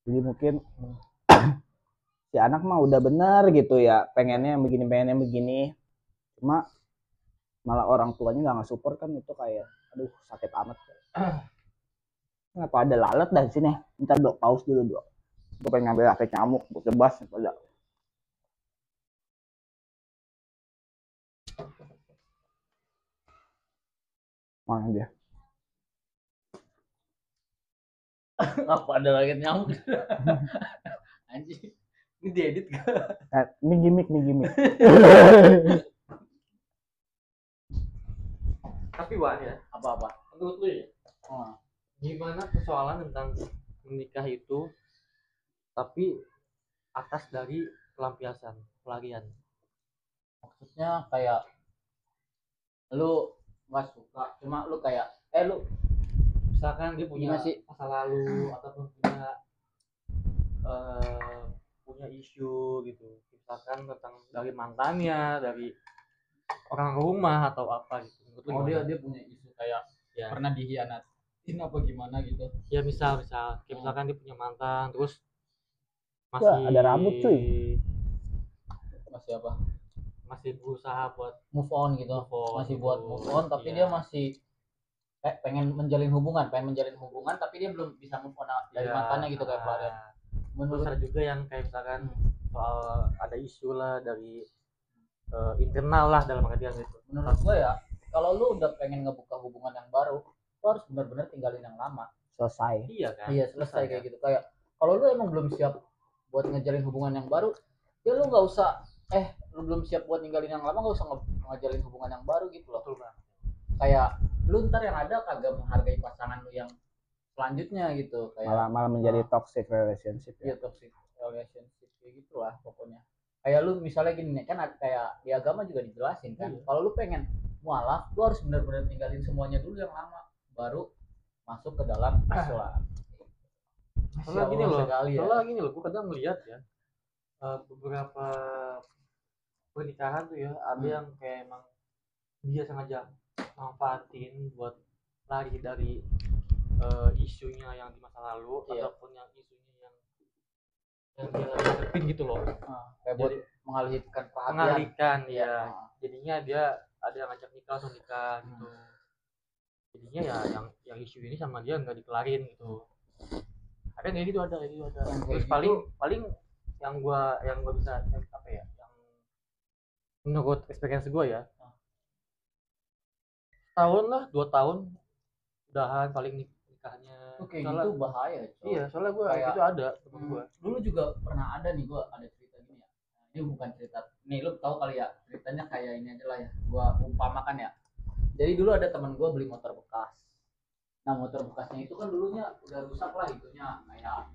Jadi mungkin si anak mah udah benar gitu ya, pengennya begini. Cuma malah orang tuanya nggak support kan, itu kayak aduh sakit amat. Kenapa ada lalat dari sini? Ntar dok, pause dulu dok. Gue pengen ngambil efek nyamuk, gue tebas. Mana dia? Apa ada lagi nyamuk? Anjing. Ini diedit gak? Ini gimmick. Tapi Wak ya, apa menurut lu ya, gimana persoalan tentang menikah itu tapi atas dari pelampiasan, pelarian? Maksudnya kayak lu nggak suka, cuma lu kayak lu misalkan dia punya masa lalu ataupun punya punya isu gitu, misalkan tentang dari mantannya, dari orang rumah atau apa gitu. Menurut lu Oh gimana? dia punya isu kayak Ya, pernah dihianatin apa gimana gitu. ya misal kayak misalkan dia punya mantan terus Wah, masih ada rambut, cuy. Masih apa? masih berusaha buat Move on gitu. Move on, Masih gitu. buat move on tapi Iya. dia masih pengen menjalin hubungan tapi dia belum bisa move on dari Ya, mantannya gitu kayak kemarin. terus Menurut ada juga yang kayak misalkan soal ada isu lah dari internal lah dalam artian gitu. menurut gue ya, kalau lu udah pengen ngebuka hubungan yang baru, lu harus benar-benar tinggalin yang lama. Selesai. Iya kan? Iya, selesai kayak gitu. Kayak kalau lu emang belum siap buat ngejalin hubungan yang baru, ya lu nggak usah lu belum siap buat ninggalin yang lama, nggak usah ngejalin hubungan yang baru gitu loh. Betul banget. Kayak lu ntar yang ada kagak menghargai pasangan lu yang selanjutnya gitu, kayak Malah menjadi toxic relationship ya ya. toxic relationship kayak gitulah pokoknya. Kayak lu misalnya gini kan, kayak di agama juga dijelasin kan, kalau lu pengen mualaf, lu harus benar-benar tinggalin semuanya dulu yang lama, baru masuk ke dalam Islam. Soalnya gini loh, Ya. gue kadang melihat ya beberapa pernikahan tuh ya, ada yang kayak emang dia sengaja manfaatin buat lari dari isunya yang di masa lalu, ataupun yang isunya yang dia lagi hadepin gitu loh. Kayak buat mengalihkan perhatian. Ya. Jadinya dia ada yang ngajak nikah atau nikah gitu. Jadinya ya yang isu ini sama dia nggak dikelarin gitu. Ada kayak gitu, ada. Terus paling yang gua bisa apa ya, yang menurut experience gua ya, tahun lah 2 tahun udahan paling nikahnya. Oke, gitu bahaya. Iya, soalnya gua kayak itu ada temen gua. Dulu juga pernah ada nih, gua ada cerita gini ya. Ini bukan cerita, nih lu tahu kali ya, ceritanya kayak ini aja lah ya, gua umpamakan ya. Jadi dulu ada teman gua beli motor bekas. Nah, motor bekasnya itu kan dulunya udah rusak lah itunya, kayak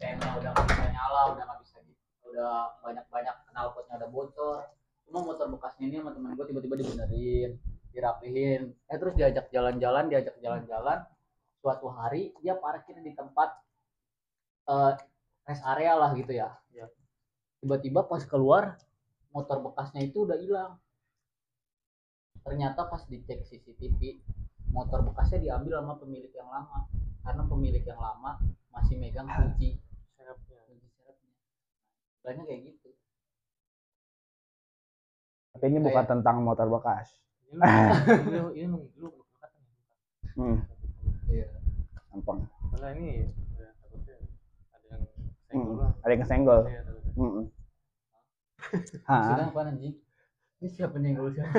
remnya udah nggak bisa nyala, udah nggak bisa gitu, udah banyak knalpotnya udah bocor. Cuma motor bekasnya ini sama teman gua tiba-tiba dibenerin, dirapihin, terus diajak jalan-jalan. Suatu hari dia parkir di tempat rest area lah gitu ya. Tiba-tiba pas keluar, motor bekasnya itu udah hilang. Ternyata pas dicek CCTV, motor bekasnya diambil sama pemilik yang lama, karena pemilik yang lama masih megang kunci serepnya. Banyak kayak gitu. Tapi ini bukan tentang motor bekas. Ini lu Iya. Gampang. Karena ini ya, takutnya ada yang kesenggol. Sudah apa anjing? Ini siapa nih yang siapa?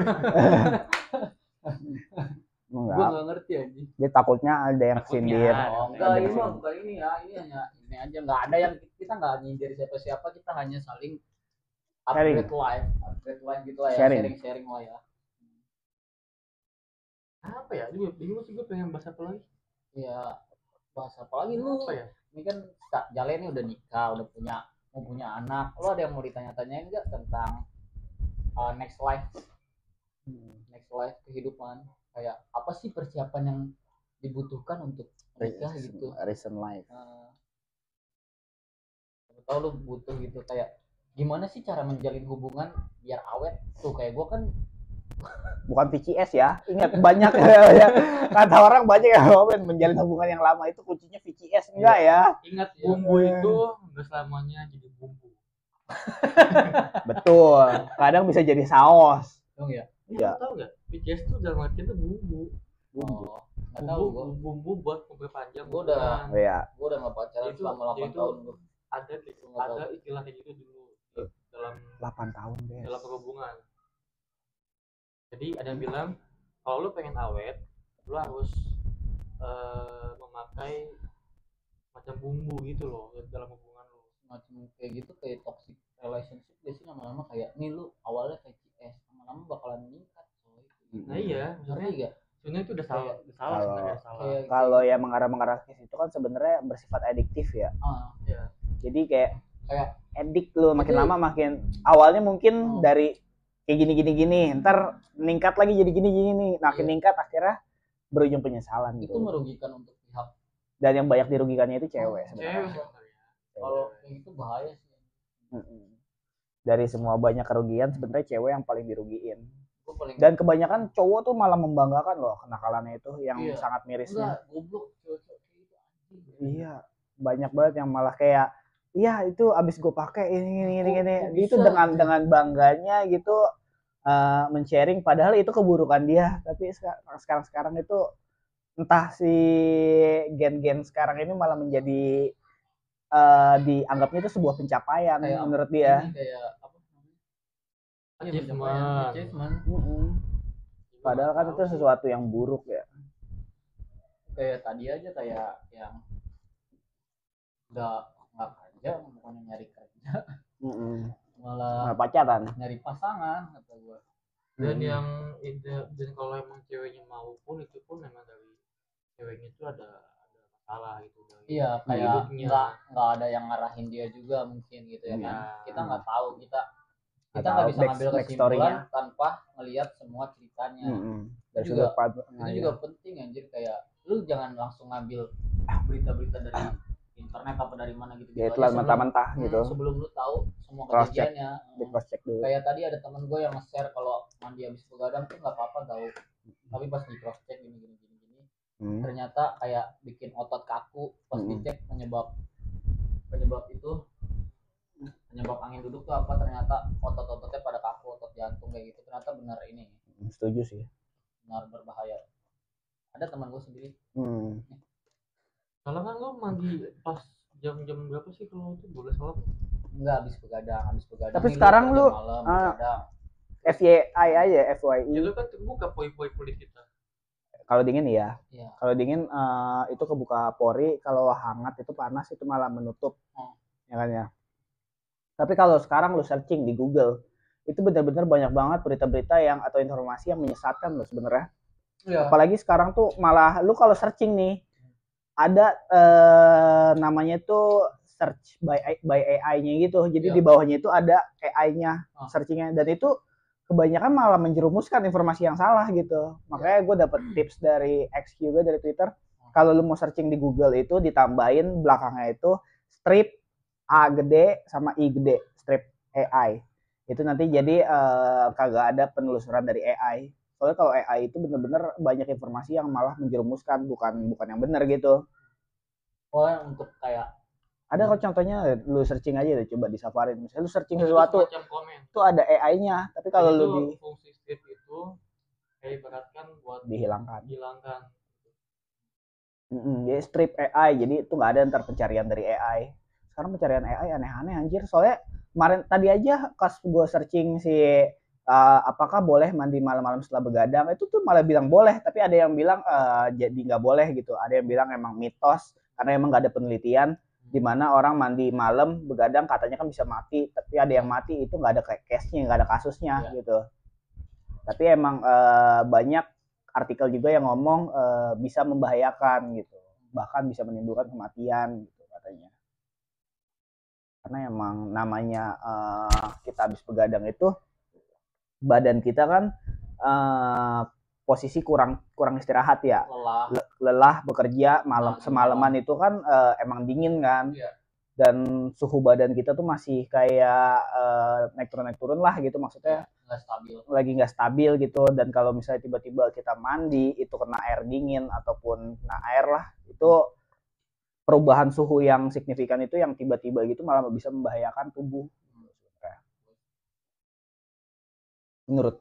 Gue nggak ngerti anjing. Dia takutnya ada yang sindir. Enggak, ini mah bukan ini ya. Ini hanya ini aja, nggak ada yang kita nggak nyindir siapa, kita hanya saling upgrade life gitu lah ya, sharing lah ya. Apa ya? Bingung sih, gue pengen bahas apa lagi? Ya, bahas apa lagi lu? Apa ya? Ini kan Jale ini udah nikah, udah mau punya anak. Lu ada yang mau ditanya-tanyain enggak tentang next life kehidupan? Kayak apa sih persiapan yang dibutuhkan untuk nikah gitu? Recent life. Tahu lu butuh gitu, kayak gimana sih cara menjalin hubungan biar awet? Tuh kayak gua kan bukan VCS ya, ingat banyak ya. Kata orang banyak yang menjalin hubungan yang lama itu kuncinya VCS, enggak ya? Ingat, bumbu itu nggak selamanya jadi bumbu. Betul, kadang bisa jadi saus. Dong ya. Iya. Tahu nggak? VCS itu dalam arti itu bumbu. Nggak tahu gua. Bumbu buat memperpanjang. Gua udah nggak pacaran selama 8 tahun gua. Ada istilah kayak gitu dulu dalam 8 tahun guys. Dalam perhubungan. Jadi ada yang bilang kalau lu pengen awet, lu harus memakai macam bumbu gitu loh dalam hubungan lu. Macam kayak gitu, kayak toxic relationship biasanya lama-lama kayak nih, lu awalnya kayak CS, lama-lama bakalan meningkat. Nah iya, maksudnya sebenarnya itu udah salah. Kalau ya mengarah ke situ kan sebenarnya bersifat adiktif ya. Jadi kayak edik lu makin lama makin, awalnya mungkin dari kayak gini, ntar meningkat lagi jadi gini, makin meningkat akhirnya berujung penyesalan gitu. Itu merugikan untuk pihak, dan yang banyak dirugikannya itu cewek sebenarnya. Kalau kayak gitu bahaya sih. Dari semua banyak kerugian sebenarnya cewek yang paling dirugiin. Dan kebanyakan cowok tuh malah membanggakan loh kenakalannya itu yang sangat mirisnya. Goblok Iya, banyak banget yang malah kayak iya itu abis gue pakai ini itu dengan bangganya gitu men-sharing padahal itu keburukan dia. Tapi sekarang itu entah si gen sekarang ini malah menjadi dianggapnya itu sebuah pencapaian kayak menurut dia. Kayak apa achievement. Padahal kan itu sesuatu yang buruk ya. Kayak tadi aja kayak yang nggak kerja, bukannya nyari kerja, malah pacaran, nyari pasangan kata gua. Dan dan kalau emang ceweknya mau pun itu pun memang dari ceweknya itu ada masalah gitu. Iya, kayak nggak ada yang ngarahin dia juga mungkin gitu ya kan. Kita nggak tahu, kita nggak bisa ngambil kesimpulan tanpa ngelihat semua ceritanya. Dan itu juga penting anjir, kayak lu jangan langsung ngambil berita-berita dari internet apa dari mana gitu. Ya itulah mentah-mentah gitu. Sebelum lu tahu semua kejadiannya. Cross check dulu. Kayak tadi ada teman gue yang nge-share kalau mandi habis begadang tuh nggak apa-apa tahu. Tapi pas di cross check gini ternyata kayak bikin otot kaku. Pas dicek penyebab angin duduk tuh apa, ternyata otot-ototnya pada kaku, otot jantung kayak gitu. Ternyata benar ini. Setuju sih. Benar berbahaya. Ada teman gue sendiri. Kalau kan lo mandi pas jam-jam berapa sih kalau itu boleh salah? Enggak, habis begadang. Tapi sekarang lu FYI aja, FYI. Itu kan terbuka pori-pori kulit kita. Kalau dingin iya. Kalau dingin itu kebuka pori, kalau hangat itu panas itu malah menutup. Ya kan ya. Tapi kalau sekarang lu searching di Google, itu benar-benar banyak banget berita-berita yang atau informasi yang menyesatkan lo sebenarnya. Apalagi sekarang tuh malah lu kalau searching nih ada namanya tuh search by AI-nya gitu. Jadi di bawahnya itu ada AI-nya searchingnya, dan itu kebanyakan malah menjerumuskan informasi yang salah gitu. Makanya gue dapet tips dari X juga dari Twitter. Kalau lu mau searching di Google itu ditambahin belakangnya itu strip A gede sama I gede, strip AI. Itu nanti jadi kagak ada penelusuran dari AI. Soalnya kalau AI itu bener-bener banyak informasi yang malah menjerumuskan, bukan yang benar gitu. Oh, yang untuk kayak ada kok contohnya, lu searching aja deh, coba di Safari. Misalnya lu searching sesuatu, itu ada AI-nya. Tapi kalau lu di fungsi strip itu kayak ibaratkan buat dihilangkan. Jadi strip AI, jadi itu nggak ada ntar pencarian dari AI. Sekarang pencarian AI aneh-aneh anjir. Soalnya kemarin tadi aja pas gue searching si apakah boleh mandi malam-malam setelah begadang, itu tuh malah bilang boleh, tapi ada yang bilang jadi nggak boleh gitu. Ada yang bilang emang mitos karena emang nggak ada penelitian di mana orang mandi malam begadang katanya kan bisa mati, tapi ada yang mati itu nggak ada case-nya, nggak ada kasusnya gitu. Tapi emang banyak artikel juga yang ngomong bisa membahayakan gitu, bahkan bisa menimbulkan kematian gitu katanya. Karena emang namanya kita habis begadang itu badan kita kan posisi kurang istirahat ya, lelah bekerja semalaman itu kan emang dingin kan, dan suhu badan kita tuh masih kayak naik turun lah gitu, maksudnya lagi nggak stabil gitu. Dan kalau misalnya tiba-tiba kita mandi itu kena air dingin ataupun kena air lah, itu perubahan suhu yang signifikan itu yang tiba-tiba gitu malah bisa membahayakan tubuh. Menurut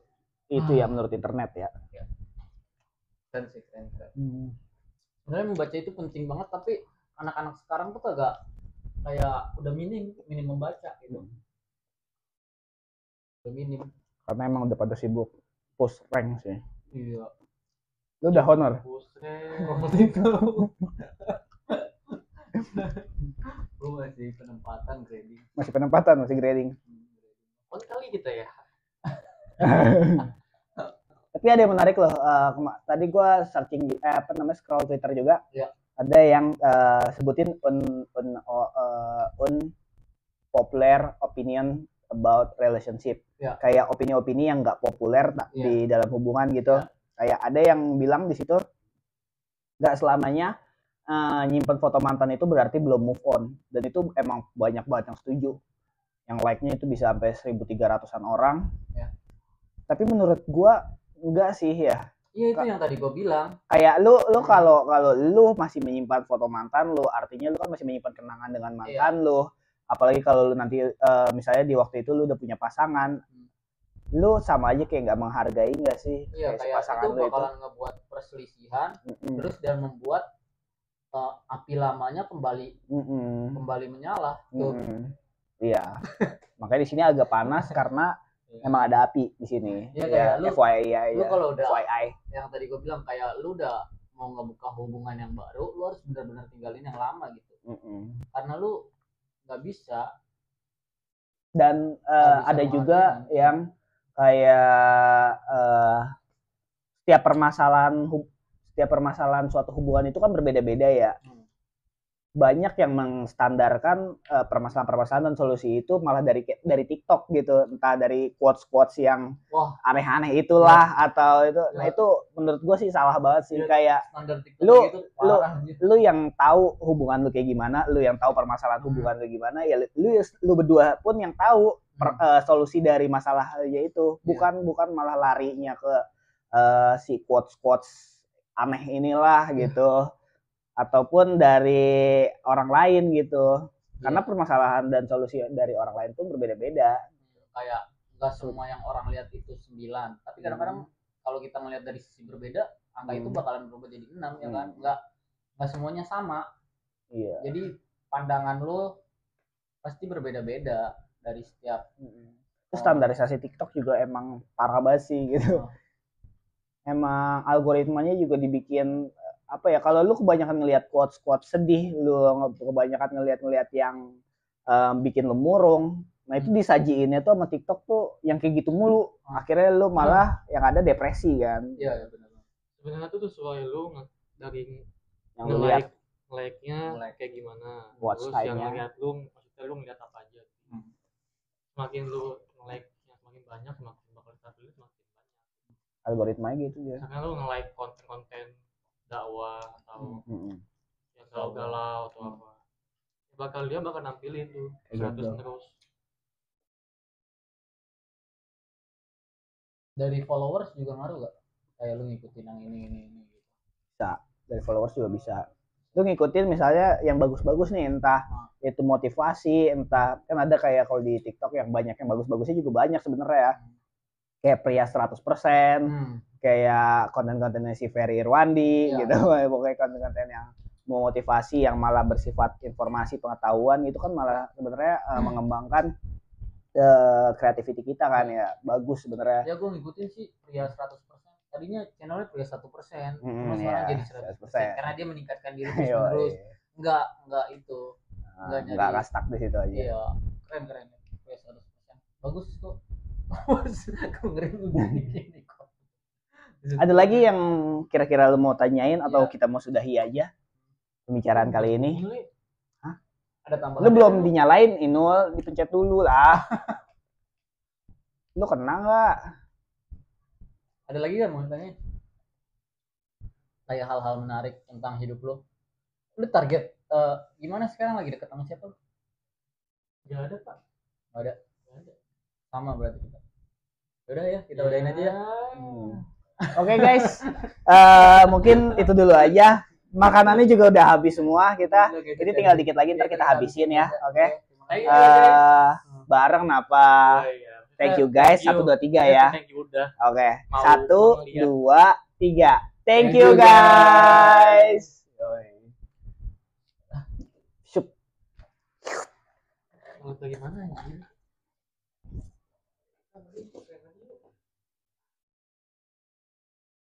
itu ya, menurut internet ya. Keren. Sebenarnya membaca itu penting banget, tapi anak-anak sekarang tuh kagak, kayak udah minim membaca gitu. Udah minim. Karena emang udah pada sibuk push rank sih. Iya. Lu udah honor? Push rank. Lu masih penempatan grading. Masih grading. Kali kita ya. Tapi ada yang menarik loh. Tadi gue searching scroll Twitter juga. Ada yang sebutin unpopular opinion about relationship. Kayak opini-opini yang nggak populer di dalam hubungan gitu. Kayak ada yang bilang di situ nggak selamanya nyimpen foto mantan itu berarti belum move on. Dan itu emang banyak banget yang setuju. yang like-nya itu bisa sampai 1.300-an orang. Ya. Tapi menurut gua enggak sih ya. Iya itu yang tadi gua bilang. Kayak lu kalau lu masih menyimpan foto mantan lu, artinya lu kan masih menyimpan kenangan dengan mantan lu. Apalagi kalau lu nanti misalnya di waktu itu lu udah punya pasangan, lu sama aja kayak nggak menghargai nggak sih? Iya, kayak pasangan itu bakalan ngebuat perselisihan, terus dan membuat api lamanya kembali menyala tuh. Iya. Makanya di sini agak panas karena emang ada api di sini. Iya, kayak lu FYI ya. Lu kalau udah FYI. yang tadi gue bilang kayak lu udah mau ngebuka hubungan yang baru, lu harus benar-benar tinggalin yang lama gitu. Karena lu nggak bisa. Dan ada juga yang kayak setiap permasalahan suatu hubungan itu kan berbeda-beda ya. Banyak yang mengstandarkan permasalahan-permasalahan dan solusi itu malah dari TikTok gitu, entah dari quotes yang aneh-aneh itulah atau itu. Nah itu menurut gue sih salah banget sih. Kayak lu yang tahu hubungan lu kayak gimana, lu yang tahu permasalahan hubungan lu gimana, ya lu berdua pun yang tahu solusi dari masalahnya itu, bukan malah larinya ke si quotes aneh inilah gitu. Ataupun dari orang lain gitu. Karena permasalahan dan solusi dari orang lain pun berbeda-beda. Kayak nggak semua yang orang lihat itu 9, tapi kadang-kadang kalau kita melihat dari sisi berbeda, angka itu bakalan berubah jadi 6 ya kan. Nggak semuanya sama. Iya. Jadi pandangan lu pasti berbeda-beda dari setiap. Terus standarisasi TikTok juga emang parah banget sih gitu. Emang algoritmanya juga dibikin apa ya, kalau lu kebanyakan ngelihat quotes sedih, lu kebanyakan ngelihat yang bikin lu murung, nah itu disajiinnya tuh sama TikTok tuh yang kayak gitu mulu. Akhirnya lu malah yang ada depresi kan. Iya benar. Sebenarnya tuh sesuai lu dari yang lu lihat like-nya kayak gimana. Watch terus yang time-nya. lihat lu, maksudnya lu ngeliat apa aja. Semakin lu like yang semakin banyak, semakin bakal terpilih semakin banyak. Algoritmanya gitu ya. Misalkan lu nge-like konten-konten dakwah atau yang galau-galau atau apa, dia bakal nampilin tuh 100 terus. Dari followers juga ngaruh gak? Kayak lu ngikutin yang ini gitu. Bisa, dari followers juga bisa. Lu ngikutin misalnya yang bagus-bagus nih, entah itu motivasi, entah kan ada kayak kalau di TikTok yang banyak yang bagus-bagusnya juga banyak sebenarnya ya. Kayak pria 100%, kayak konten-kontennya si Ferry Irwandi gitu. Pokoknya konten-konten yang memotivasi, yang malah bersifat informasi pengetahuan, itu kan malah sebenarnya mengembangkan kreativiti kita kan ya. Bagus sebenarnya. Ya gue ngikutin sih pria 100%. Tadinya channelnya pria 1%, cuma sekarang jadi 100% karena dia meningkatkan diri terus. Enggak itu. Enggak stuck di situ aja. Iya, keren pria 100%. Bagus kok. Ada lagi yang kira-kira lu mau tanyain atau kita mau sudahi aja pembicaraan kali ini? Hah? Ada tambahan? Lu belum dinyalain, Inul, dipencet dulu lah. Lu kena nggak? Ada lagi kan mau tanya? Kayak hal-hal menarik tentang hidup lu. Lu target gimana sekarang, lagi deket sama siapa? Gak ada pak. Gak ada. Sama berarti kita. Udah ya, kita udahin aja ya. Oke guys, mungkin itu dulu aja. Makanannya juga udah habis semua kita. Jadi tinggal dikit lagi ntar kita habisin ya. Oke. Bareng napa? Thank you guys. 1, 2, 3 ya. Oke. 1, 2, 3. Thank you guys. Syup. Bagaimana anjir?